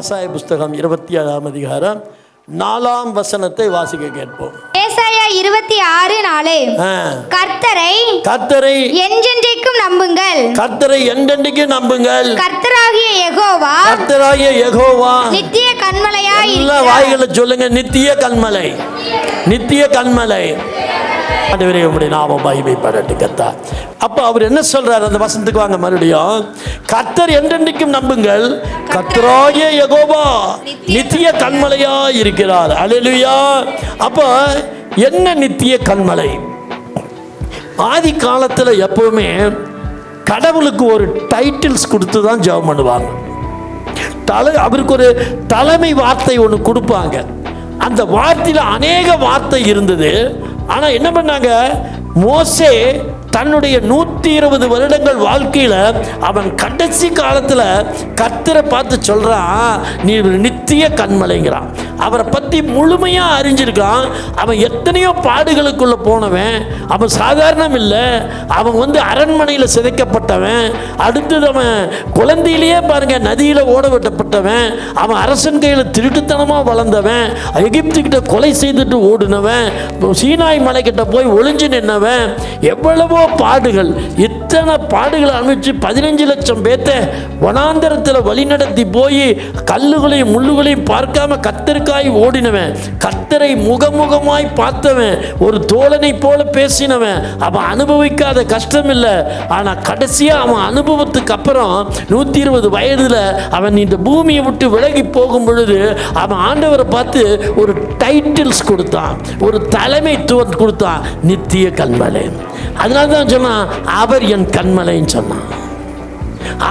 ஏசாயா புஸ்தகம் 27ஆம் அதிகாரம் 4ஆம் வசனத்தை வாசிக்க கேட்போம். ஏசாயா 26:4 கர்த்தரை என்றென்றைக்கும் நம்புங்கள். கர்த்தரை என்றென்றைக்கும் நம்புங்கள். கர்த்தராகிய யெகோவா நித்திய கன்மலையாய் எல்லா வாய்களை சொல்லுங்க. நித்திய கன்மலை, நித்திய கன்மலை. ஆண்டவரே உம்முடைய நாமம் மகிமைப்படட்டும் கர்த்தா. அப்ப அவர் என்ன சொல்றாரு? அந்த வசனத்துக்கு வாங்க மறுபடியும். கர்த்தர் என்றென்றைக்கும் நம்புங்கள். கர்த்தராகிய யெகோவா நித்திய கன்மலையாய் இருக்கிறார். அல்லேலூயா. அப்ப என்ன நித்திய கன்மலை? ஆதி காலத்தில் எப்பவுமே கடவுளுக்கு ஒரு டைட்டில்ஸ் கொடுத்து தான் ஜெபம் பண்ணுவாங்க. அவருக்கு ஒரு தலைமை வார்த்தை ஒன்று கொடுப்பாங்க. அந்த வார்த்தையில் அநேக வார்த்தை இருந்தது. ஆனால் என்ன பண்ணாங்க? மோசே தன்னுடைய 120 வருடங்கள் வாழ்க்கையில் அவன் கடைசி காலத்தில் கர்த்தரை பார்த்து சொல்கிறான், நீ நித்திய கன்மலைங்கிறான். அவரை பற்றி முழுமையாக அறிஞ்சிருக்கான். அவன் எத்தனையோ பாடுகளுக்குள்ளே போனவன். அவன் சாதாரணம் இல்லை. அவன் அரண்மனையில் சிதைக்கப்பட்டவன். அடுத்தது அவன் குழந்தையிலேயே பாருங்க நதியில் ஓட விட்டப்பட்டவன். அவன் அரசன் கையில் திருட்டுத்தனமாக வளர்ந்தவன். எகிப்துக்கிட்ட கொலை செய்துட்டு ஓடினவன். சீனாய் மலைக்கிட்ட போய் ஒளிஞ்சு நின்னவன். எவ்வளவோ பாடுகள். இத்தனை பாடுகளை அனுப்பிச்சு 15 லட்சம் பேத்தை வனாந்தரத்தில் வழிநடத்தி போய் கல்லுகளையும் முள்ளுகளையும் பார்க்காம கத்தருக்காய் ஓடினவன். கத்தரை முகமுகமாய் பார்த்தவன். ஒரு தோழனை போல பேசினவன். அவன் அனுபவிக்காத கஷ்டம் இல்லை. ஆனால் கடைசியாக அவன் அனுபவத்துக்கு அப்புறம் 120 வயதில் அவன் இந்த பூமியை விட்டு விலகி போகும் பொழுது அவன் ஆண்டவரை பார்த்து ஒரு டைட்டில்ஸ் கொடுத்தான், ஒரு தலைமைத்துவம் கொடுத்தான். நித்திய கன்மலை. அதனால தான் சொன்னான், அவர் என் கன்மலைன்னு சொன்னான்.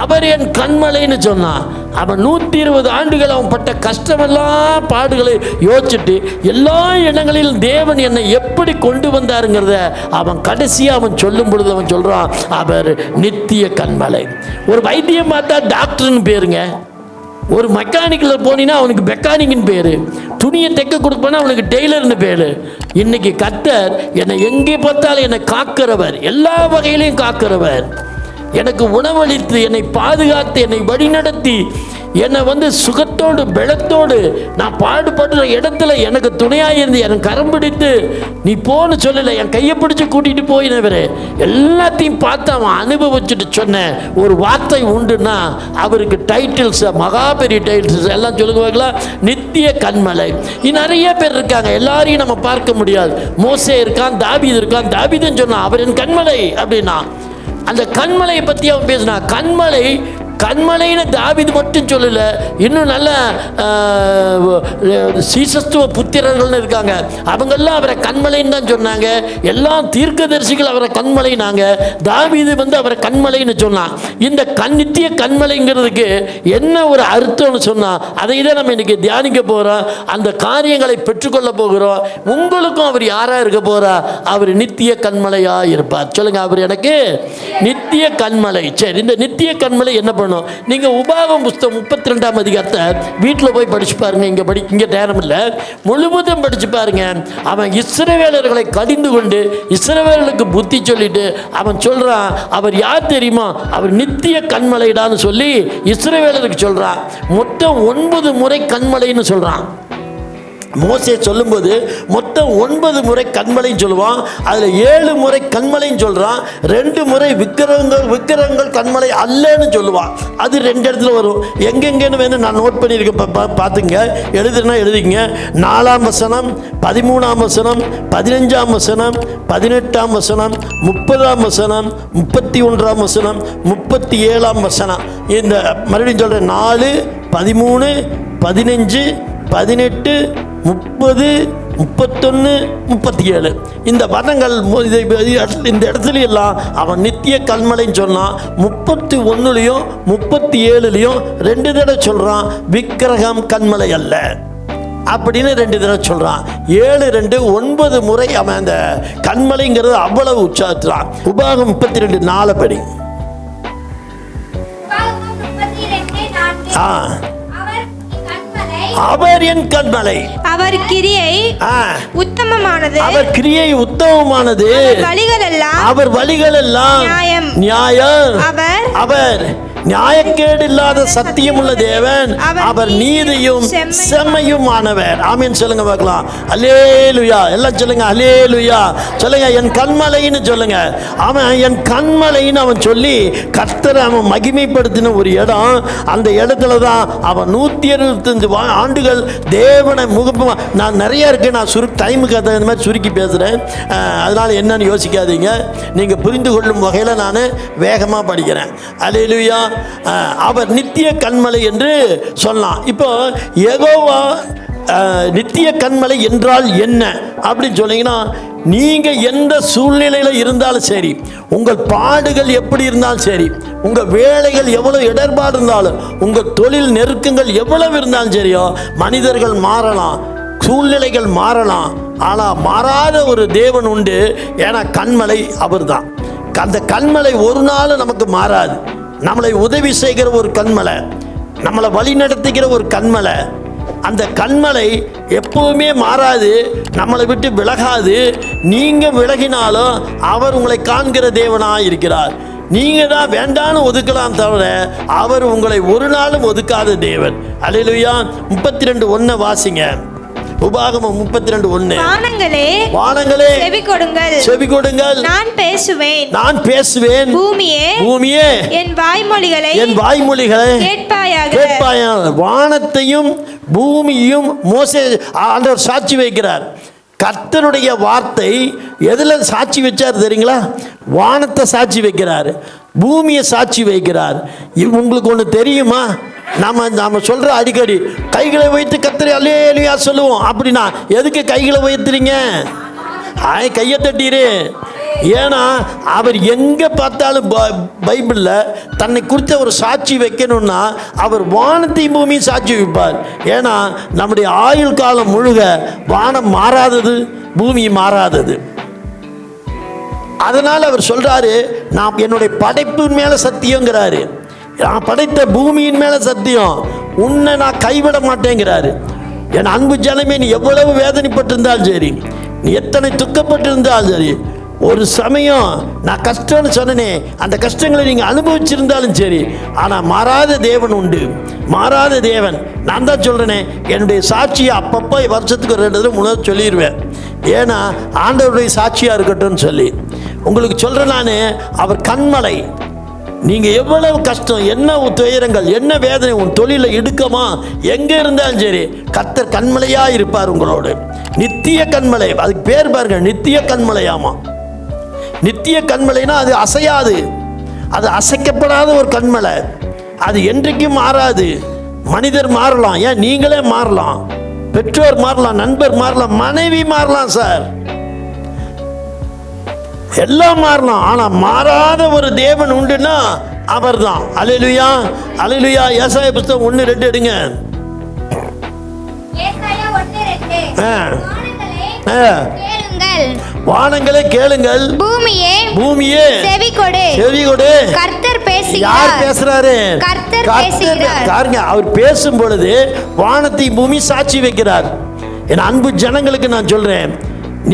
அவர் என் கன்மலைன்னு சொன்னான். அவன் 120 ஆண்டுகள் அவன் பட்ட கஷ்டமெல்லாம் பாடுகளை யோசிச்சுட்டு எல்லா இடங்களிலும் தேவன் என்னை எப்படி கொண்டு வந்தாருங்கிறத அவன் கடைசியாக அவன் சொல்லும் பொழுது அவன் சொல்கிறான், அவர் நித்திய கன்மலை. ஒரு வைத்தியம் பார்த்தா டாக்டர்னு பேருங்க. ஒரு மெக்கானிக்கில் போனீங்கன்னா அவனுக்கு மெக்கானிக்னு பேர். துணியை தைக்க கொடுப்பேன்னா அவனுக்கு டெய்லர்னு பேர். இன்னைக்கு கர்த்தர் என்னை எங்கே பார்த்தாலும் என்னை காக்கிறவர், எல்லா வகையிலையும் காக்கிறவர். எனக்கு உணவளித்து என்னை பாதுகாத்து என்னை வழிநடத்தி என்னை சுகத்தோடு பலத்தோடு நான் பாடுபடுற இடத்துல எனக்கு துணையாக இருந்து எனக்கு கரம் பிடித்து நீ போன்னு சொல்லலை, என் கையை பிடிச்சி கூட்டிகிட்டு போயினவர். எல்லாத்தையும் பார்த்து அவன் அனுபவிச்சுட்டு சொன்ன ஒரு வார்த்தை உண்டுன்னா அவருக்கு டைட்டில்ஸ், மகா பெரிய டைட்டில்ஸ் எல்லாம் சொல்லுவாங்களா. நித்திய கன்மலை. நிறைய பேர் இருக்காங்க, எல்லாரையும் நம்ம பார்க்க முடியாது. மோசே இருக்கான், தாவீது இருக்கான். தாவீதுன்னு சொன்னான் அவர் என் கன்மலை அப்படின்னா. அந்த கன்மலையை பற்றி அவன் பேசினா. கன்மலைன்னு தாவீது மட்டும் சொல்லல, இன்னும் நல்ல சீசத்துவ புத்திரர்கள்னு இருக்காங்க. அவங்கெல்லாம் அவரை கன்மலைன்னு தான் சொன்னாங்க. எல்லாம் தீர்க்கதரிசிகள் அவரை கன்மலைனாங்க. தாவீது அவரை கன்மலைன்னு சொன்னான். இந்த நித்திய கன்மலைங்கிறதுக்கு என்ன ஒரு அர்த்தம்னு சொன்னா அதை தான் நம்ம இன்னைக்கு தியானிக்க போகிறோம். அந்த காரியங்களை பெற்றுக்கொள்ள போகிறோம். உங்களுக்கும் அவர் யாராக இருக்க போறா? அவர் நித்திய கன்மலையாக இருப்பார். சொல்லுங்க, அவர் எனக்கு நித்திய கன்மலை. சரி, இந்த நித்திய கன்மலை என்ன பண்ணும்? நீங்கள் உபாகமம் புஸ்தகம் 32ஆம் அதிகாரத்தை வீட்டில் போய் படிச்சு பாருங்க. இங்கே நேரம் இல்லை, முழுவதும் படிச்சு பாருங்க. அவன் இஸ்ரவேலர்களை கடிந்து கொண்டு இஸ்ரவேலர்களுக்கு புத்தி சொல்லிட்டு அவன் சொல்றான், அவர் யார் தெரியுமா? அவர் நித்திய கன்மலைடான்னு சொல்லி இஸ்ரவேலருக்கு சொல்றான். மொத்தம் 9 முறை கன்மலைன்னு சொல்றான். மோசே சொல்லும்போது மொத்தம் 9 முறை கன்மலைன்னு சொல்லுவான். அதில் 7 முறை கன்மலைன்னு சொல்கிறான். 2 முறை விக்கிரகங்கள் கன்மலை அல்லன்னு சொல்லுவான். அது 2 இடத்துல வரும். எங்கெங்கன்னு வேணும் நான் நோட் பண்ணியிருக்கேன், பார்த்துங்க. எழுதுனா எழுதிங்க. 4ஆம் வசனம், 13ஆம் வசனம், 15ஆம் வசனம், 18ஆம் வசனம், 30ஆம் வசனம், 31ஆம் வசனம், 37ஆம் வசனம். இந்த மறுபடியும் சொல்கிறேன், 4, 13, 15, 18, 30, 31, 37 இந்த வர்ணங்கள் இந்த இடத்துல எல்லாம் அவன் நித்திய கன்மலைன்னு சொன்னான். 31லையும் 37லையும் 2 தடவை சொல்றான் விக்கிரகம் கன்மலை அல்ல அப்படின்னு 2 தடவை சொல்றான். 7, 2, 9 முறை அவன் அந்த கன்மலைங்கிறது அவ்வளவு உற்சாகத்தான். உபாகம் 32:4 படி. அவர் என் கன்மலை, அவர் கிரியை உத்தமமானது, அவர் கிரியை உத்தமமானது, அவர் வழிகள் எல்லாம் நியாயம், அவர் நியாயக்கேடு இல்லாத சத்தியம் உள்ள தேவன், அவர் நீதியும் செம்மையுமானவர். ஆமென் சொல்லுங்க பார்க்கலாம். அல்லேலூயா. எல்லாம் சொல்லுங்க அல்லேலூயா. சொல்லுங்க என் கண்மலைன்னு சொல்லுங்க. அவன் என் கண்மலைன்னு அவன் சொல்லி கர்த்தரை அவன் மகிமைப்படுத்தின ஒரு இடம். அந்த இடத்துல தான் அவன் 165 ஆண்டுகள் தேவனை முகப்ப. நான் நிறைய இருக்கு, நான் டைமுக்கு அந்த மாதிரி சுருக்கி பேசுகிறேன். அதனால் என்னன்னு யோசிக்காதீங்க, நீங்கள் புரிந்து கொள்ளும் வகையில் நான் வேகமாக படிக்கிறேன். அல்லேலூயா. அவர் நித்திய கண்மலை என்று சொல்லலாம். இப்போ யெகோவா நித்திய கண்மலை என்றால் என்ன அப்படின்னு சொன்னீங்கன்னா, நீங்கள் எந்த சூழ்நிலையில் இருந்தாலும் சரி, உங்கள் பாடுகள் எப்படி இருந்தாலும் சரி, உங்கள் வேலைகள் எவ்வளோ இடர்பாடு இருந்தாலும், உங்கள் தொழில் நெருக்கங்கள் எவ்வளவு இருந்தாலும் சரியோ, மனிதர்கள் மாறலாம், சூழ்நிலைகள் மாறலாம், ஆனால் மாறாத ஒரு தேவன் உண்டு. ஏன்னா கண்மலை அவர் தான். அந்த கண்மலை ஒரு நாள் நமக்கு மாறாது. நம்மளை உதவி செய்கிற ஒரு கண்மலை, நம்மளை வழி நடத்துகிற ஒரு கண்மலை. அந்த கண்மலை எப்பவுமே மாறாது, நம்மளை விட்டு விலகாது. நீங்கள் விலகினாலும் அவர் உங்களை காண்கிற தேவனாக இருக்கிறார். நீங்கள் தான் வேண்டான்னு ஒதுக்கலாம் தவிர அவர் உங்களை ஒரு நாளும் ஒதுக்காத தேவன். அல்லேலூயா. 32:1 வாசிங்க. உபாகமம் 32:1. வானங்களே செவி கொடுங்கள், செவி கொடுங்கள், நான் பேசுவேன். பூமியே என் வாய்மொழிகளை கேட்பாயாக. வானத்தையும் பூமியும் மோசே ஆண்டவர் சாட்சி வைக்கிறார். கர்த்தருடைய வார்த்தை எதில் சாட்சி வச்சார் தெரியுங்களா? வானத்தை சாட்சி வைக்கிறார், பூமியை சாட்சி வைக்கிறார். உங்களுக்கு ஒன்று தெரியுமா? நாம சொல்கிற அடிக்கடி கைகளை வைத்து கர்த்தரை அல்லேலூயா சொல்லுவோம். அப்படின்னா எதுக்கு கைகளை வைத்துறீங்க? கையை தட்டிடு. ஏன்னா அவர் எங்கே பார்த்தாலும் பைபிளில் தன்னை குறித்த ஒரு சாட்சி வைக்கணும்னா அவர் வானத்தையும் பூமியும் சாட்சி வைப்பார். ஏன்னா நம்முடைய ஆயுள் காலம் முழுக வானம் மாறாதது, பூமி மாறாதது. அதனால் அவர் சொல்கிறாரு, நான் என்னுடைய படைப்பின் மேலே சத்தியங்கிறாரு, நான் படைத்த பூமியின் மேலே சத்தியம், உன்னை நான் கைவிட மாட்டேங்கிறாரு. என் அன்பு ஜனமே, நீ எவ்வளவு வேதனைப்பட்டிருந்தாலும் சரி, நீ எத்தனை துக்கப்பட்டிருந்தாலும் சரி, ஒரு சமயம் நான் கஷ்டம்னு சொன்னனே, அந்த கஷ்டங்களை நீங்கள் அனுபவிச்சிருந்தாலும் சரி, ஆனால் மாறாத தேவன் உண்டு, மாறாத தேவன். நான் தான் சொல்கிறேனே, என்னுடைய சாட்சியை அப்பப்போ வருஷத்துக்கு 2 தடவை 3 தடவை சொல்லிடுவேன். ஏன்னா ஆண்டவருடைய சாட்சியாக இருக்கட்டும்னு சொல்லி உங்களுக்கு சொல்கிறேன். நான் அவர் கண்மலை. நீங்கள் எவ்வளவு கஷ்டம், என்ன துயரங்கள், என்ன வேதனை, உன் தொழிலில் இடுக்கமா, எங்கே இருந்தாலும் சரி, கர்த்தர் கண்மலையாக இருப்பார் உங்களோடு. நித்திய கண்மலை, அதுக்கு பேர் பாருங்க, நித்திய கண்மலையாமா. நித்திய கண்மலைனா அது அசையாது, அது அசைக்கப்படாத ஒரு கண்மலை, அது என்றைக்கும் மாறாது. மனிதர் மாறலாம், ஏன் நீங்களே மாறலாம், பெற்றோர் மாறலாம், நண்பர் மாறலாம், மனைவி மாறலாம், சார் எல்லாம் மாறலாம். ஆனால் மாறாத ஒரு தேவன் உண்டுன்னா அவர் தான். அல்லேலூயா, அல்லேலூயா. ஏசாயா புத்தகம் 1:2 எடுங்க. வானங்களே கேளுங்கள், பூமியே செவி கொடு. கர்த்தர் பேசுகிறார். யார் பேசுறாரு? கர்த்தர் பேசுகிறார். பாருங்க, அவர் பேசும் பொழுது வானத்தை பூமி சாட்சி வைக்கிறார். என் அன்பு ஜனங்களுக்கு நான் சொல்றேன்,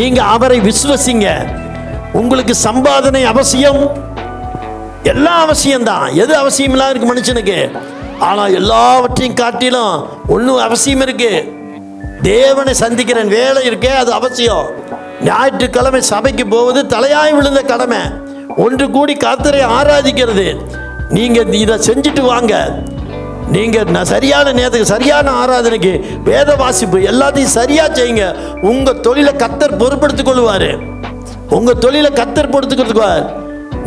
நீங்க அவரை விசுவசிங்க. உங்களுக்கு சம்பாதனை அவசியம், எல்லாம் அவசியம்தான். எது அவசியம் இல்லாம இருக்கு மனுஷனுக்கு? ஆனால் எல்லாவற்றையும் காட்டிலும் ஒன்றும் அவசியம் இருக்கு. தேவனை சந்திக்கிற வேலை இருக்கே, அது அவசியம். ஞாயிற்றுக்கிழமை சபைக்கு போவது தலையாய் விழுந்த கடமை. ஒன்று கூடி கர்த்தரை ஆராதிக்கிறது. நீங்கள் இதை செஞ்சுட்டு வாங்க. நீங்கள் சரியான நேரத்துக்கு, சரியான ஆராதனைக்கு, வேத வாசிப்பு எல்லாத்தையும் சரியாக செய்யுங்க. உங்கள் தொழிலை கர்த்தர் பொறுப்படுத்திக் கொள்வார். உங்கள் தொழிலை கர்த்தர் பொறுத்துக்கிறதுக்குவார்.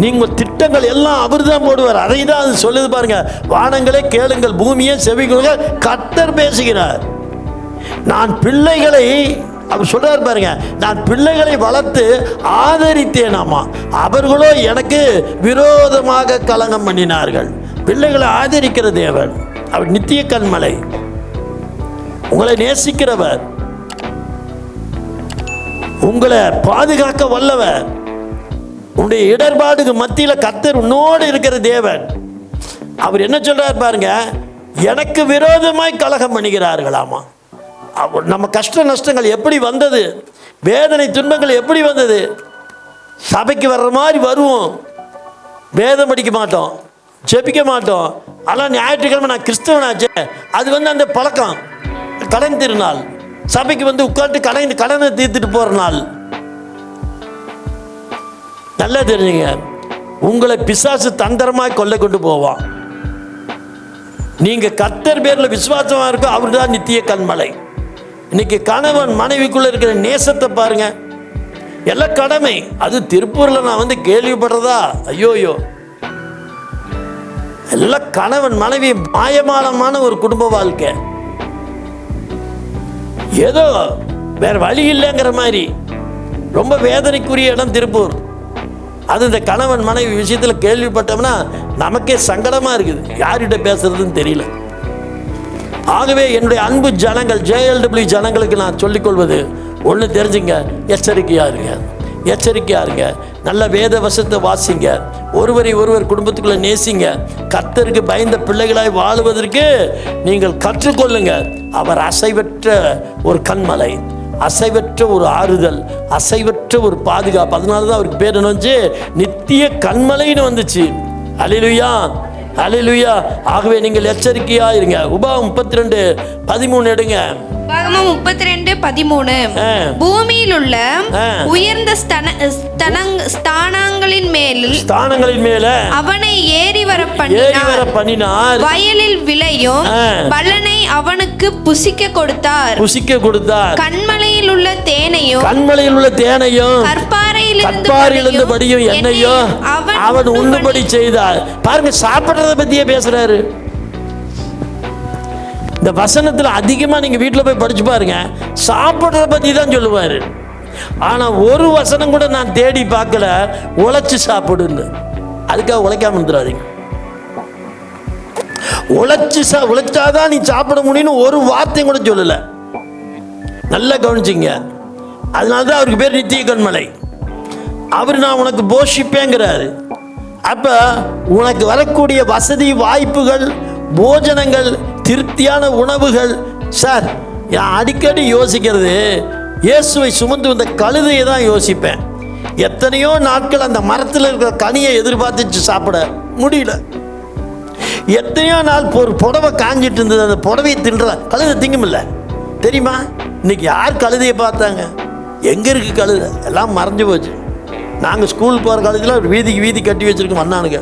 நீங்கள் திட்டங்கள் எல்லாம் அவர் தான் போடுவார். அதை தான் அது சொல்லுது பாருங்க. வானங்களே கேளுங்கள், பூமியே செவி கொடுங்க, கர்த்தர் பேசுகிறார். நான் பிள்ளைகளை, அவர் சொல்றார் பாருங்க, நான் பிள்ளைகளை வளர்த்து ஆதரித்தேனாமா, அவர்களோ எனக்கு விரோதமாக கலங்கம் பண்ணினார்கள். பிள்ளைகளை ஆதரிக்கிற தேவன் அவர் நித்திய கண்மலை, உங்களை நேசிக்கிறவர், உங்களை பாதுகாக்க வல்லவர். உன்னுடைய இடர்பாடுக்கு மத்தியில் கர்த்தர் உன்னோடு இருக்கிற தேவன். அவர் என்ன சொல்றார் பாருங்க, எனக்கு விரோதமாய் கலகம் பண்ணுகிறார்களாமா. நம்ம கஷ்ட நஷ்டங்கள் எப்படி வந்தது, வேதனை துன்பங்கள் எப்படி வந்தது? சபைக்கு வர்ற மாதிரி வருவோம், வேதம் படிக்க மாட்டோம், ஜெபிக்க மாட்டோம். ஆனால் ஞாயிற்றுக்கிழமை நான் கிறிஸ்தவனாச்சே, அது அந்த பழக்கம். கடன் திருநாள், சபைக்கு உட்காந்து கடனை தீர்த்துட்டு போகிற நாள். நல்லா தெரிஞ்சுங்க, உங்களை பிசாசு தந்திரமாக கொள்ளை கொண்டு போவான். நீங்கள் கர்த்தர் பேரில் விசுவாசமாக இருக்கோ, அவர் தான் நித்திய கன்மலை. இன்னைக்கு கணவன் மனைவிக்குள்ளே இருக்கிற நேசத்தை பாருங்க, எல்லாம் கடமை. அது திருப்பூரில் நான் கேள்விப்படுறதா, ஐயோயோ, எல்லாம் கணவன் மனைவி மாயமானமான ஒரு குடும்ப வாழ்க்கை. ஏதோ வேற வழி இல்லைங்கிற மாதிரி ரொம்ப வேதனைக்குரிய இடம் திருப்பூர். அது இந்த கணவன் மனைவி விஷயத்தில் கேள்விப்பட்டோம்னா நமக்கே சங்கடமாக இருக்குது, யார்கிட்ட பேசுறதுன்னு தெரியல. ஆகவே என்னுடைய அன்பு ஜனங்கள், JLW ஜனங்களுக்கு நான் சொல்லிக்கொள்வது ஒன்று, தெரிஞ்சுங்க, எச்சரிக்கையாக இருங்க, எச்சரிக்கையாக இருங்க. நல்ல வேத வசனத்தை வாசிங்க, ஒருவர் குடும்பத்துக்குள்ளே நேசிங்க, கர்த்தருக்கு பயந்த பிள்ளைகளாய் வாழுவதற்கு நீங்கள் கற்றுக்கொள்ளுங்க. அவர் அசைவற்ற ஒரு கன்மலை, அசைவற்ற ஒரு ஆறுதல், அசைவற்ற ஒரு பாதுகாப்பு. அதனால தான் அவருக்கு பேர் என்ன, நித்திய கன்மலைன்னு வந்துச்சு. அல்லேலூயா, அல்லேலூயா. ஆகவே நீங்கள் எச்சரிக்கையாக இருங்க. உபாகமம் 32:13 எடுங்க. உபாகமம் 32:13. பூமியில் உள்ள உயர்ந்த ஸ்தானங்களின் மேல அவனை ஏறி வர பண்ணினார். வயலில் விளையும் பலனை அவனுக்கு புசிக்க கொடுத்தார். கண்மலையில் உள்ள தேனையும் கற்பாறையிலிருந்து படியும் எண்ணெயும் அவன் உண்ணுபடி செய்தார். பாருங்க, சாப்பிட்றத பத்தியே பேசுறாரு. இந்த வசனத்தில் அதிகமாக நீங்கள் வீட்டில் போய் படிச்சு பாருங்க, சாப்பிட்றத பற்றி தான் சொல்லுவார். ஆனால் ஒரு வசனம் கூட நான் தேடி பார்க்கல, உழைச்சி சாப்பிடுன்னு. அதுக்காக உழைக்காம இருந்துடாதீங்க. உழைச்சாதான் நீ சாப்பிட முடியும்னு ஒரு வார்த்தையும் கூட சொல்லலை. நல்லா கவனிச்சிங்க. அதனால தான் அவருக்கு பேர் நித்திய கன்மலை. அவர் நான் உனக்கு போஷிப்பேங்கிறாரு. அப்போ உனக்கு வரக்கூடிய வசதி வாய்ப்புகள், போஜனங்கள், திருப்தியான உணவுகள். சார், நான் அடிக்கடி யோசிக்கிறது, இயேசுவை சுமந்து வந்த கழுதையை தான் யோசிப்பேன். எத்தனையோ நாட்கள் அந்த மரத்தில் இருக்கிற கனியை எதிர்பார்த்துச்சு, சாப்பிட முடியல. எத்தனையோ நாள் ஒரு புடவை காஞ்சிட்டு இருந்தது, அந்த புடவையை தின்றதா கழுதை திங்குமில்ல, தெரியுமா? இன்னைக்கு யார் கழுதையை பார்த்தாங்க? எங்கே இருக்குது கழுதை? எல்லாம் மறைஞ்சு போச்சு. நாங்கள் ஸ்கூல் போகிற காலத்தில் வீதிக்கு வீதி கட்டி வச்சுருக்கோம் மண்ணானுங்க.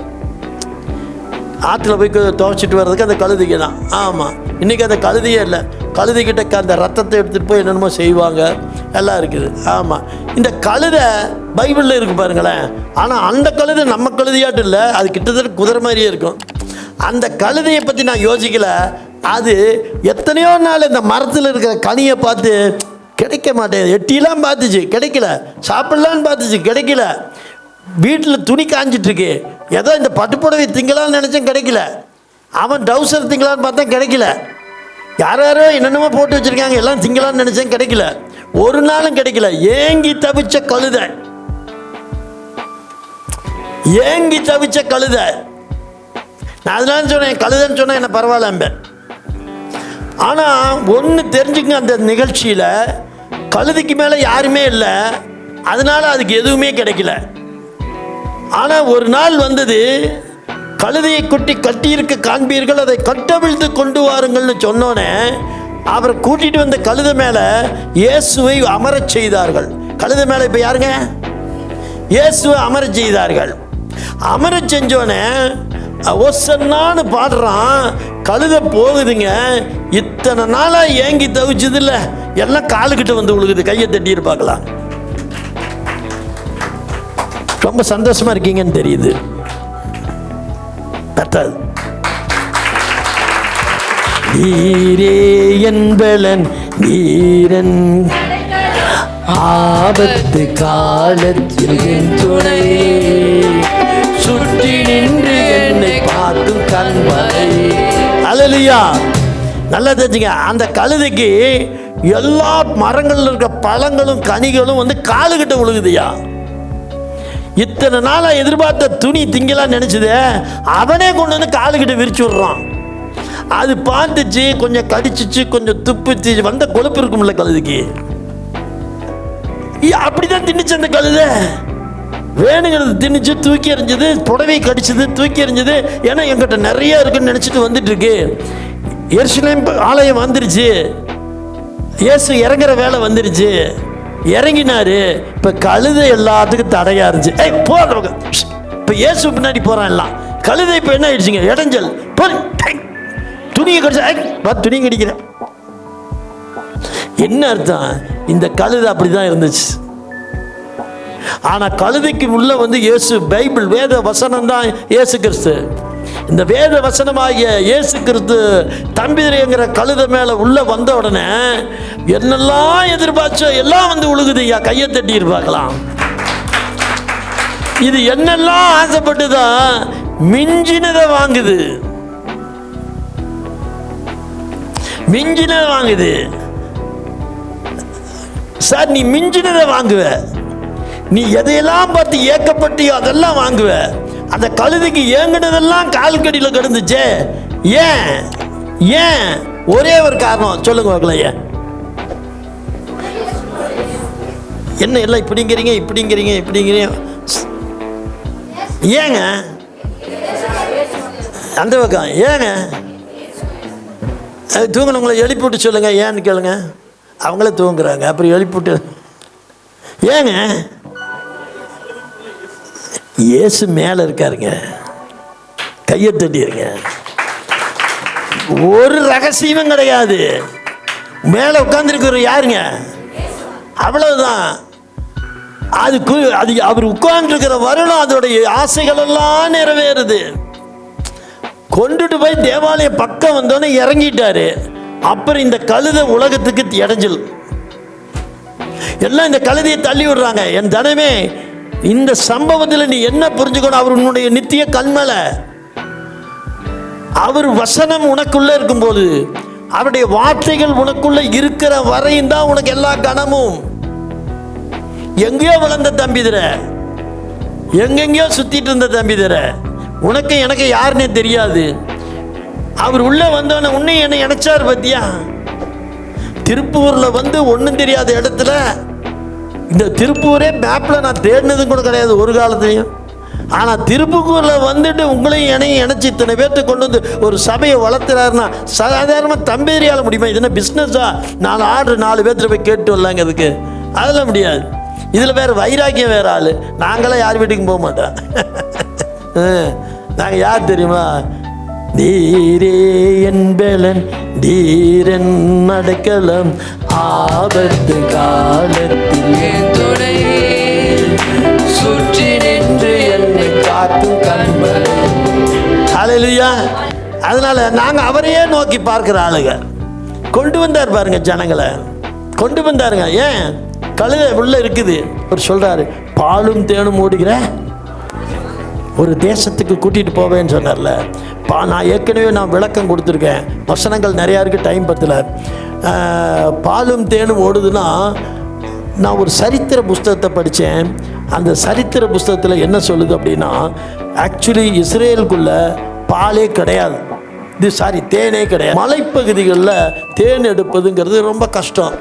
ஆற்றுல போய் துவைச்சிட்டு வர்றதுக்கு அந்த கழுதைக்கு தான். ஆமாம், இன்றைக்கி அந்த கழுதையே இல்லை. கழுதைக்கிட்ட அந்த ரத்தத்தை எடுத்துகிட்டு போய் என்னென்னமோ செய்வாங்க, எல்லாம் இருக்குது. ஆமாம், இந்த கழுதை பைபிளில் இருக்குது பாருங்களேன். ஆனால் அந்த கழுதை நம்ம கழுதையாட்டு இல்லை, அது கிட்டத்தட்ட குதிரை மாதிரியே இருக்கும். அந்த கழுதையை பற்றி நான் யோசிக்கலை. அது எத்தனையோ நாள் இந்த மரத்தில் இருக்கிற கனியை பார்த்து கிடைக்க மாட்டேங்குது, எட்டிலாம் பார்த்துச்சு கிடைக்கல, சாப்பிட்லான்னு பார்த்துச்சு கிடைக்கல, வீட்டில் துணி காஞ்சிட்ருக்கு, ஏதோ இந்த பட்டுப்புடவை திங்கலான்னு நினச்சேன் கிடைக்கல, அவன் டவுசர் திங்கலான்னு பார்த்தா கிடைக்கல, யாரோ என்னென்னமோ போட்டு வச்சுருக்காங்க எல்லாம் திங்கலான்னு நினச்சேன் கிடைக்கல, ஒரு நாளும் கிடைக்கல. ஏங்கி தவிச்ச கழுதை, ஏங்கி தவிச்ச கழுதை. நான் அதனால சொன்னேன், கழுதைன்னு சொன்னேன் என்ன பரவாயில்ல. ஆனால் ஒன்று தெரிஞ்சுங்க, அந்த நிகழ்ச்சியில் கழுதைக்கு மேலே யாருமே இல்லை, அதனால் அதுக்கு எதுவுமே கிடைக்கல. ஆனால் ஒரு நாள் வந்தது, கழுதையை குட்டி கட்டியிருக்க காண்பீர்கள், அதை கட்டவிழ்த்து கொண்டு வாருங்கள்னு சொன்னோன்னே அவரை கூட்டிகிட்டு வந்த கழுதை மேலே இயேசுவை அமரச் செய்தார்கள். கழுதை மேலே இப்போ யாருங்க? இயேசுவை அமரச் செய்தார்கள். அமரச் செஞ்சோன்னே ஒசன்னான்னு பாடுறான், கழுதை போகுதுங்க. இத்தனை நாளாக ஏங்கி தவிச்சது இல்லை, எல்லாம் காலுக்கிட்ட வந்து விழுகுது. கையை தட்டிட்டு பார்க்கலாம். ரொம்ப சந்தோஷமா இருக்கீங்கன்னு தெரியுது. தட்டாது. நீரே என்பலன் நீரன், ஆபத்து காலத்தில் துணை, சுற்றி நின்று என்னை பார்க்கும் கண்மலை. அல்லேலூயா. நல்லா தெரிஞ்சுங்க, அந்த கழுதைக்கு எல்லா மரங்கள்ல இருக்க பழங்களும் கனிகளும் வந்து காலுக்கிட்ட விழுகுதுயா. இத்தனை நாளாக எதிர்பார்த்த துணி திங்கலாம் நினைச்சது, அவனே கொண்டு வந்து காலுக்கிட்ட விரிச்சு விடுறான். அது பார்த்துச்சு, கொஞ்சம் கடிச்சிச்சு, கொஞ்சம் துப்புச்சு, வந்த கொழுப்பு இருக்கும்ல கழுதைக்கு, அப்படிதான் தின்னுச்சு அந்த கழுதை. வேணுங்கிறது திணிச்சு தூக்கி எறிஞ்சது, புடவை கடிச்சது, தூக்கி எறிஞ்சது. ஏன்னா எங்கிட்ட நிறைய இருக்குன்னு நினச்சிட்டு வந்துட்டு இருக்கு. எருசலேம் ஆலயம் வந்துருச்சு, இயேசு இறங்குற வேலை வந்துருச்சு, இறங்கினாரு. இப்போ கழுதை எல்லாத்துக்கும் தடையா இருந்துச்சு. போடுறவங்க இப்போ இயேசு பின்னாடி போகிறான் எல்லாம். கழுதை இப்போ என்ன ஆயிடுச்சுங்க, இடைஞ்சல். துணியை கடிச்சா துணி கடிக்கிறேன். என்ன அர்த்தம்? இந்த கழுதை அப்படிதான் இருந்துச்சு. ஆனால் கழுதைக்கு உள்ள வந்து இயேசு, பைபிள் வேத வசனம் தான் இயேசு கிறிஸ்து. இந்த வேத வசனமாகிய இயேசு கிறிஸ்து தம்பிதுரைங்கிற கழுதை மேலே உள்ள வந்த உடனே என்னெல்லாம் எதிர்பார்த்தோ எல்லாம் வந்து உழுகுது. ஐயா கையை தட்டி இருப்பாக்கலாம். இது என்னெல்லாம் ஆசைப்பட்டுதான் மிஞ்சினதை வாங்குது, மிஞ்சினதை வாங்குது. சார் நீ மிஞ்சினதை வாங்குவ, நீ எதையெல்லாம் பார்த்து ஏக்கப்பட்டியோ அதெல்லாம் வாங்குவ. அந்த கழுதைக்கு ஏங்கினதெல்லாம் கால் கடியில் கிடந்துச்சே. ஏன்? ஏன்? ஒரே ஒரு காரணம் சொல்லுங்க பார்க்கலாம். ஏன்? என்ன எல்லாம் இப்படிங்கிறீங்க இப்படிங்கிறீங்க இப்படிங்கிறீங்க? ஏங்க அந்த பக்கம் ஏங்க தூங்கினவங்களை எழுப்பி விட்டு சொல்லுங்க ஏன்னு கேளுங்க. அவங்களே தூங்குறாங்க, அப்புறம் எழுப்பி விட்டு ஏங்க? இயேசு மேலே இருக்காருங்க, கையை தட்டிடுங்க. ஒரு ரகசியமும் கிடையாது. மேலே உட்கார்ந்துருக்கிற யாருங்க? அவ்வளவுதான். அது அவர் உட்கார்ந்துருக்கிற வருடம் அதோடைய ஆசைகள் எல்லாம் நிறைவேறுது. கொண்டுட்டு போய் தேவாலய பக்கம் வந்தோன்னே இறங்கிட்டாரு. அப்புறம் இந்த கழுதை உலகத்துக்கு இடைஞ்சல். எல்லாம் இந்த கழுதையை தள்ளி விடுறாங்க. என் தனமே, இந்த சம்பவத்தில் நீ என்ன புரிஞ்சுக்கணும்? அவர் உன்னுடைய நித்திய கண்மலை. அவர் வசனம் உனக்குள்ள இருக்கும்போது, அவருடைய வார்த்தைகள் உனக்குள்ள இருக்கிற வரையும் தான் உனக்கு எல்லா கணமும். எங்கேயோ வளர்ந்த தம்பிதுர, எங்கெங்கேயோ சுத்திட்டு இருந்த தம்பிதுர, உனக்கு எனக்கு யாருன்னே தெரியாது. அவர் உள்ள வந்தவன உன்னை என்ன நினைச்சார் பத்தியா? திருப்பூர்ல வந்து ஒன்றும் தெரியாத இடத்துல, இந்த திருப்பூரே மேப்பில் நான் தேடினதும் கூட கிடையாது ஒரு காலத்துலையும். ஆனால் திருப்பூரில் வந்துட்டு உங்களையும் என்னையும் இணைச்சி இத்தனை பேர்த்து கொண்டு வந்து ஒரு சபையை வளர்த்துறாருன்னா சாதாரணமாக தம்பேரியால் முடியுமா? இது என்ன பிஸ்னஸா? 4 ஆர்டர் 4 பேர்த்துல போய் கேட்டு வரலாங்க. அதுக்கு அதெல்லாம் முடியாது. இதில் வேறு வைராக்கியம் வேறு ஆள். நாங்களாம் யார் வீட்டுக்கும் போக மாட்டோம். நாங்கள் யார் தெரியுமா? நீரே என்பலன் நீரன் அடைக்கலம் ஆபத்து காலத்தில் துணை சுற்றி நின்று என்னை காக்கும் கண்மலை. ஹல்லேலூயா. அதனால நாங்கள் அவரையே நோக்கி பார்க்கிற ஆளுங்க. கொண்டு வந்தார் பாருங்க, ஜனங்களை கொண்டு வந்தாருங்க. ஏன்? கழுதை உள்ள இருக்குது. அவர் சொல்றாரு, பாலும் தேனும் ஓடுகிற ஒரு தேசத்துக்கு கூட்டிட்டு போவேன்னு சொன்னார்ல. நான் ஏற்கனவே விளக்கம் கொடுத்துருக்கேன். வசனங்கள் நிறையா இருக்குது, டைம் பத்தல. பாலும் தேனும் ஓடுதுன்னா, நான் ஒரு சரித்திர புஸ்தகத்தை படித்தேன். அந்த சரித்திர புஸ்தகத்தில் என்ன சொல்லுது அப்படின்னா, ஆக்சுவலி இஸ்ரேலுக்குள்ள பாலே கிடையாது. தேனே கிடையாது. மலைப்பகுதிகளில் தேன் எடுப்பதுங்கிறது ரொம்ப கஷ்டம்.